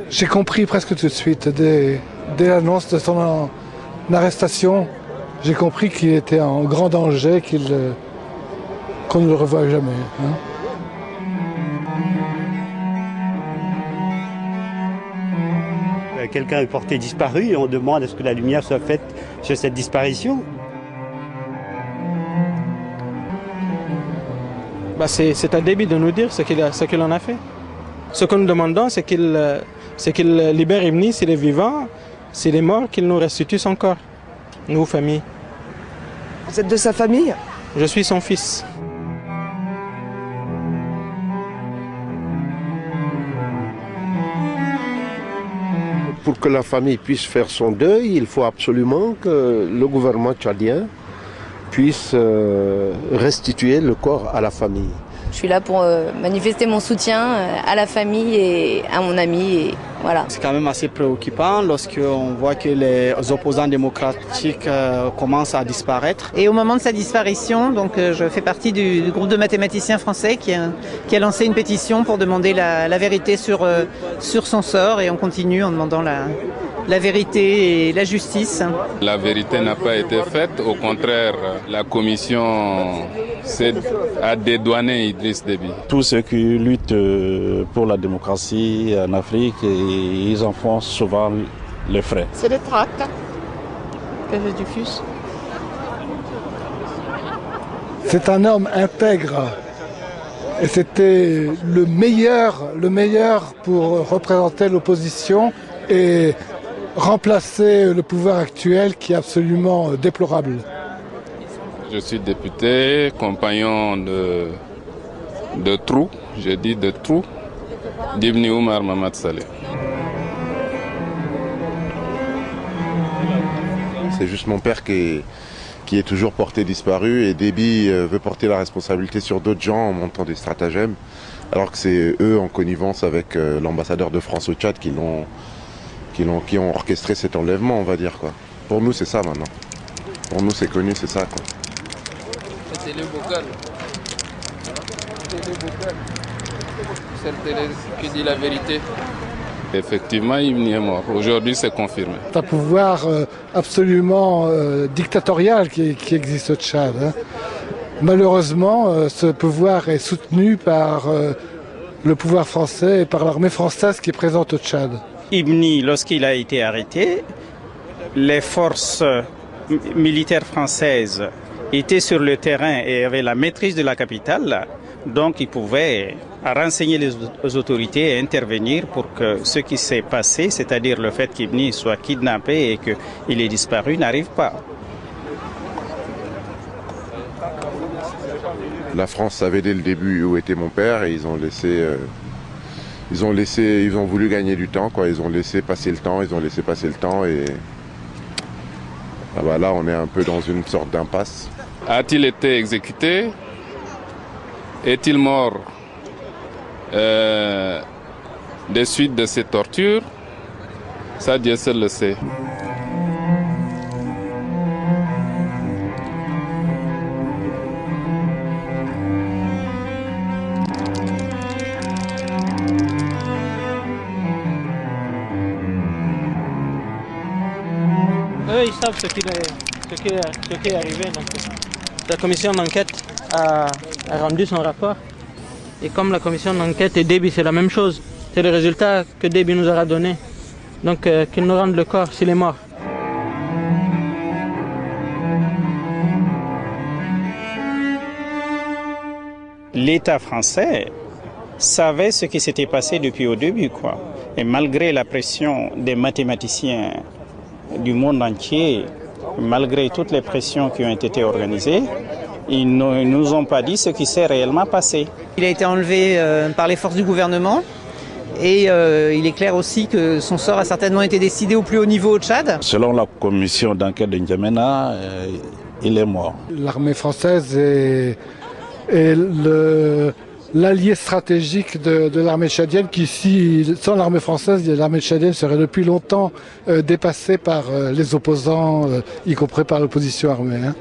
J'ai compris presque tout de suite, dès l'annonce de son arrestation, j'ai compris qu'il était en grand danger, qu'on ne le revoit jamais. Hein. Quelqu'un est porté disparu et on demande à ce que la lumière soit faite sur cette disparition. C'est à Déby de nous dire ce qu'il en a fait. Ce que nous demandons, c'est qu'il libère Ibni s'il est vivant, s'il est mort, qu'il nous restitue son corps, nous, famille. Vous êtes de sa famille? Je suis son fils. Pour que la famille puisse faire son deuil, il faut absolument que le gouvernement tchadien puisse restituer le corps à la famille. Je suis là pour manifester mon soutien à la famille et à mon ami. Et voilà. C'est quand même assez préoccupant lorsqu'on voit que les opposants démocratiques commencent à disparaître. Et au moment de sa disparition, donc, je fais partie du groupe de mathématiciens français qui a lancé une pétition pour demander la vérité sur son sort, et on continue en demandant la vérité et la justice. La vérité n'a pas été faite, au contraire, la commission a dédouané Idriss Déby. Tous ceux qui luttent pour la démocratie en Afrique, ils en font souvent les frais. C'est des tracts que je diffuse. C'est un homme intègre et c'était le meilleur pour représenter l'opposition et remplacer le pouvoir actuel qui est absolument déplorable. Je suis député, compagnon de trou, je dis de trou, d'Ibni Omar Mamad Saleh. C'est juste mon père qui est toujours porté disparu, et Déby veut porter la responsabilité sur d'autres gens en montant des stratagèmes, alors que c'est eux en connivence avec l'ambassadeur de France au Tchad qui ont orchestré cet enlèvement, on va dire, quoi. Pour nous, c'est ça maintenant. Pour nous, c'est connu, c'est ça, quoi. C'est le bocal. C'est le télé qui dit la vérité. Effectivement, Ibni est mort. Aujourd'hui, c'est confirmé. C'est un pouvoir absolument dictatorial qui existe au Tchad. Hein. Malheureusement, ce pouvoir est soutenu par le pouvoir français et par l'armée française qui est présente au Tchad. Ibni, lorsqu'il a été arrêté, les forces militaires françaises étaient sur le terrain et avaient la maîtrise de la capitale, donc ils pouvaient renseigner les autorités et intervenir pour que ce qui s'est passé, c'est-à-dire le fait qu'Ibni soit kidnappé et qu'il ait disparu, n'arrive pas. La France savait dès le début où était mon père et ils ont voulu gagner du temps, quoi. Ils ont laissé passer le temps et là on est un peu dans une sorte d'impasse. A-t-il été exécuté? Est-il mort des suites de ces tortures? Ça, Dieu seul le sait. Eux, ils savent ce qui est arrivé. Donc, la commission d'enquête a rendu son rapport. Et comme la commission d'enquête et Déby, c'est la même chose. C'est le résultat que Déby nous aura donné. Donc, qu'il nous rende le corps s'il est mort. L'État français savait ce qui s'était passé depuis au début, quoi. Et malgré la pression des mathématiciens du monde entier, malgré toutes les pressions qui ont été organisées, ils ne nous ont pas dit ce qui s'est réellement passé. Il a été enlevé par les forces du gouvernement et il est clair aussi que son sort a certainement été décidé au plus haut niveau au Tchad. Selon la commission d'enquête de N'Djamena, il est mort. L'armée française est l'allié stratégique de l'armée tchadienne qui, sans l'armée française, l'armée tchadienne serait depuis longtemps dépassée par les opposants, y compris par l'opposition armée. Hein.